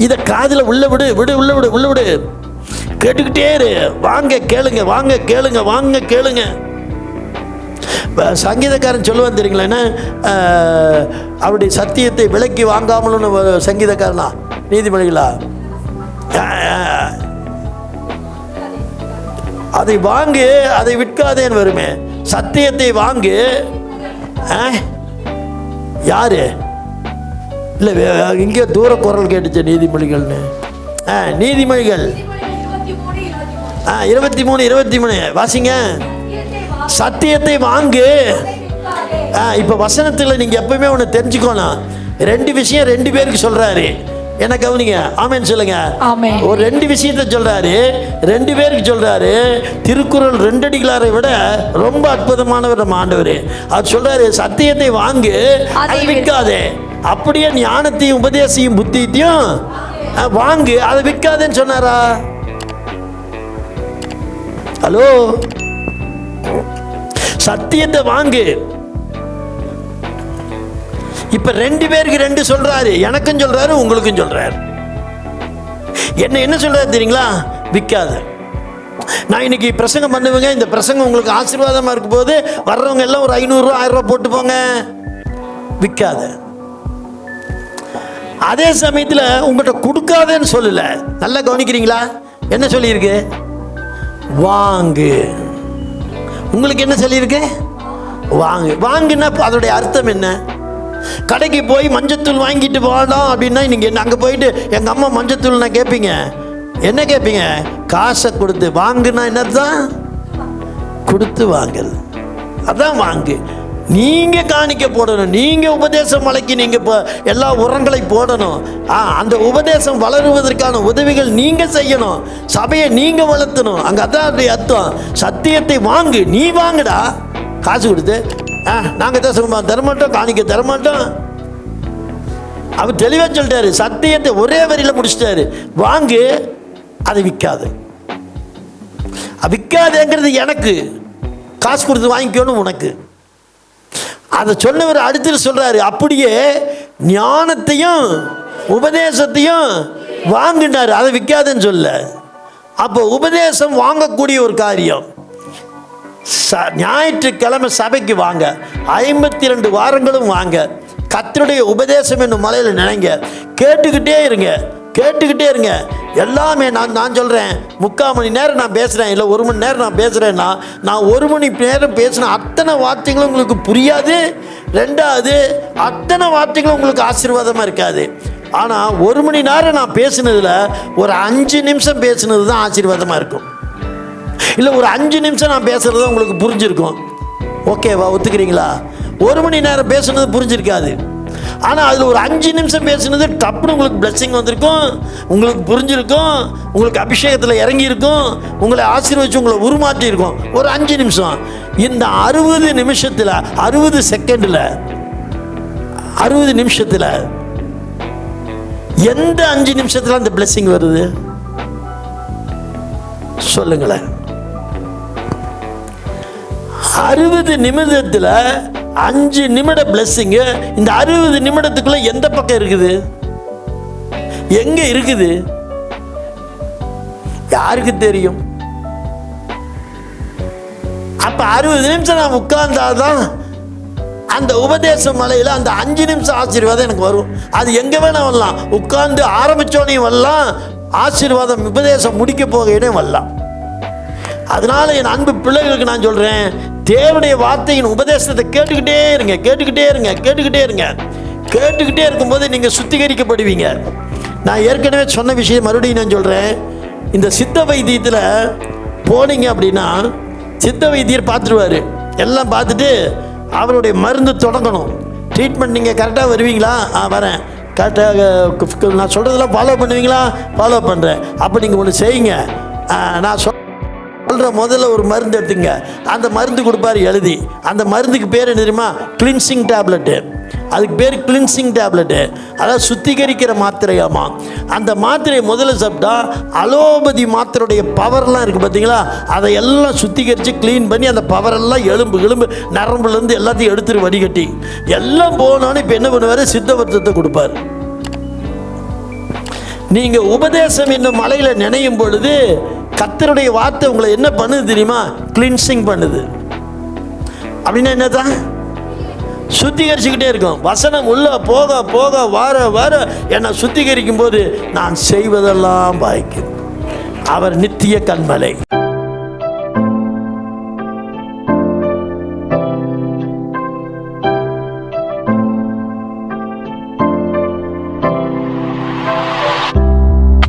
இதை காதில் உள்ள விடு, உள்ள விடு, கேட்டுக்கிட்டே இரு. வாங்க கேளுங்க, வாங்க கேளுங்க, வாங்க கேளுங்க. சங்கீதக்காரன் சொல்லுவான் தெரியுங்களா, என்ன அவருடைய சத்தியத்தை விலைக்கு வாங்காமலும் சங்கீதக்காரனா, நீதிமொழிகளா, அதை வாங்கு அதை விற்காதேன்னு வருமே. சத்தியத்தை வாங்கு. யாரு இல்லை, இங்கே தூர குரல் கேட்டுச்சு நீதிமொழிகள்னு. நீதிமொழிகள் 23 வாசிங்க. சத்தியத்தை வாங்கு. இப்போ வசனத்தில் நீங்கள் எப்பவுமே ஒன்று தெரிஞ்சுக்கணும். 2 விஷயம் 2 பேருக்கு சொல்கிறாரு. என்ன கவனிங்க, ஆமேன்னு சொல்லுங்க. ஒரு 2 விஷயத்தை சொல்றாரு, 2 பேருக்கு சொல்றாரு. திருக்குறள் 2 அடிகளாரை விட ரொம்ப அற்புதமானவர் நம்ம ஆண்டவர். அவர் சொல்றாரு, சத்தியத்தை வாங்கு, அதை விற்காதே. அப்படியே ஞானத்தையும் உபதேசையும் புத்தியத்தையும் வாங்கு, அதை விற்காதேன்னு சொன்னாரா? ஹலோ, சத்தியத்தை வாங்கு. இப்ப 2 பேருக்கு 2 சொல்றாரு, எனக்கும் சொல்றாரு, உங்களுக்கும் சொல்றாரு. என்ன சொல்றாரு தெரியுங்களா? விற்காத. நான் இன்னைக்கு பிரசங்கம் பண்ணுவேங்க, இந்த பிரசங்கம் உங்களுக்கு ஆசீர்வாதமா இருக்கும் போது வர்றவங்க எல்லாம் ஒரு 500 ரூபா 1000 ரூபா போட்டு போங்க. விற்காத. அதே சமயத்தில் உங்கள்கிட்ட கொடுக்காதேன்னு சொல்லல. நல்லா கவனிக்கிறீங்களா? என்ன சொல்லியிருக்கு? வாங்கு. உங்களுக்கு என்ன சொல்லியிருக்கு? வாங்கு. வாங்குன்னா அதோடைய அர்த்தம் என்ன? கடைக்கு போய் மஞ்சத்தூள் வாங்கிட்டு போகலாம் அப்படின்னா நீங்கள் என்ன அங்கே போயிட்டு எங்கள் அம்மா மஞ்சத்தூள் நான் கேட்பீங்க. என்ன கேட்பீங்க? காசை கொடுத்து. வாங்குனா என்னதான்? கொடுத்து வாங்குறது. அதான் வாங்கு. நீங்கள் காணிக்க போடணும். நீங்கள் உபதேச மலைக்கு நீங்கள் இப்போ எல்லா உரங்களை போடணும். அந்த உபதேசம் வளருவதற்கான உதவிகள் நீங்கள் செய்யணும். சபையை நீங்கள் வளர்த்தணும். அங்கே அதான் அப்படி அர்த்தம். சத்தியத்தை வாங்கு. நீ வாங்குடா காசு கொடுத்து. நாங்கள் தான் தரமாட்டோம், காணிக்க தரமாட்டோம். அவர் தெளிவாக சொல்லிட்டாரு. சத்தியத்தை ஒரே வரியில் முடிச்சிட்டாரு. வாங்கு, அதை விற்காது. விற்காதுங்கிறது எனக்கு, காசு கொடுத்து வாங்கிக்கணும் உனக்கு. அதை சொன்னவர் அடுத்து சொல்றாரு, அப்படியே ஞானத்தையும் உபதேசத்தையும் வாங்கினாரு, அதை விற்காதுன்னு சொல்ல. அப்போ உபதேசம் வாங்கக்கூடிய ஒரு காரியம். ஞாயிற்றுக்கிழமை சபைக்கு வாங்க, 52 வாரங்களும் வாங்க. கர்த்தருடைய உபதேசம் என்னும் மலையில் நினைங்க. கேட்டுக்கிட்டே இருங்க, கேட்டுக்கிட்டே இருங்க. எல்லாமே நான் சொல்கிறேன், 3/4 மணி நேரம் நான் பேசுகிறேன், இல்லை 1 மணி நேரம் நான் பேசுகிறேன்னா, நான் 1 மணி நேரம் பேசின அத்தனை வார்த்தைகளும் உங்களுக்கு புரியாது. 2வது, அத்தனை வார்த்தைகளும் உங்களுக்கு ஆசீர்வாதமாக இருக்காது. ஆனால் 1 மணி நேரம் நான் பேசினதில் ஒரு 5 நிமிஷம் பேசினது தான் ஆசீர்வாதமாக இருக்கும். இல்லை ஒரு 5 நிமிஷம் நான் பேசுகிறது தான் உங்களுக்கு புரிஞ்சிருக்கும். ஓகேவா? ஒத்துக்கிறீங்களா? 1 மணி நேரம் பேசுனது புரிஞ்சிருக்காது. ஆனால் அதில் ஒரு 5 நிமிஷம் பேசுனது டப்புன்னு உங்களுக்கு பிளெஸ்ஸிங் வந்திருக்கும், உங்களுக்கு புரிஞ்சிருக்கும், உங்களுக்கு அபிஷேகத்தில் இறங்கியிருக்கும், உங்களை ஆசீர்வதிச்சு உங்களை உருமாற்றி இருக்கும். ஒரு 5 நிமிஷம். இந்த 60 நிமிஷத்தில் 60 செகண்டில் 60 நிமிஷத்தில் எந்த 5 நிமிஷத்தில் அந்த பிளெஸ்ஸிங் வருது சொல்லுங்களேன்? 60 நிமிடத்தில் 5 நிமிட பிளெஸ்ஸிங்கு. இந்த 60 நிமிடத்துக்குள்ள எந்த பக்கம் இருக்குது? எங்க இருக்குது? யாருக்கு தெரியும்? அப்ப 60 நிமிஷம் நான் உட்கார்ந்தாதான் அந்த உபதேச மலையில் அந்த 5 நிமிஷம் ஆசீர்வாதம் எனக்கு வரும். அது எங்க வேணா வரலாம். உட்கார்ந்து ஆரம்பிச்சோனையும் வரலாம், ஆசீர்வாதம் உபதேசம் முடிக்க போகையினே வரலாம். அதனால என் அன்பு பிள்ளைகளுக்கு நான் சொல்றேன், தேவனுடைய வார்த்தையின் உபதேசத்தை கேட்டுக்கிட்டே இருங்க, கேட்டுக்கிட்டே இருங்க, கேட்டுக்கிட்டே இருங்க. கேட்டுக்கிட்டே இருக்கும்போது நீங்கள் சுத்திகரிக்கப்படுவீங்க. நான் ஏற்கனவே சொன்ன விஷயம் மறுபடியும் நான் சொல்கிறேன். இந்த சித்த வைத்தியத்தில் போனீங்க அப்படின்னா சித்த வைத்தியர் பார்த்துருவார். எல்லாம் பார்த்துட்டு அவருடைய மருந்து தொடங்கணும். ட்ரீட்மெண்ட் நீங்கள் கரெக்டாக வருவீங்களா? வரேன். கரெக்டாக நான் சொல்கிறதெல்லாம் ஃபாலோ பண்ணுவீங்களா? ஃபாலோ பண்ணுறேன். அப்போ நீங்கள் ஒன்று செய்யுங்க. நான் சொல்கிற முதல்ல ஒரு மருந்து எடுத்துங்க. அந்த மருந்து கொடுப்பாரு எழுதி. அந்த மருந்துக்கு பேர் என்ன தெரியுமா? Cleansing tablet. அதுக்கு பேர் கிளின்சிங் டேப்லெட்டு. அதாவது சுத்திகரிக்கிற மாத்திரையாமா. அந்த மாத்திரையை முதல்ல சாப்பிட்டா அலோபதி மாத்திரையுடைய பவர்லாம் இருக்குது பார்த்தீங்களா, அதை எல்லாம் சுத்திகரித்து க்ளீன் பண்ணி அந்த பவரெல்லாம் எலும்பு நரம்புலேருந்து எல்லாத்தையும் எடுத்துரு வடிகட்டி எல்லாம் போனோன்னு இப்போ என்ன பண்ணுவார்? சித்தவர்த்தத்தை கொடுப்பார். நீங்கள் உபதேசம் என்னும் மலையில் நினையும் பொழுது கர்த்தருடைய வார்த்தை உங்களை என்ன பண்ணுது தெரியுமா? கிளின்சிங் பண்ணுது. அப்படின்னா என்னதான்? சுத்திகரிச்சுக்கிட்டே இருக்கும். வசனம் உள்ள போக போக வர என்னை சுத்திகரிக்கும் போது நான் செய்வதெல்லாம் வாய்க்கும். அவர் நித்திய கன்மலை.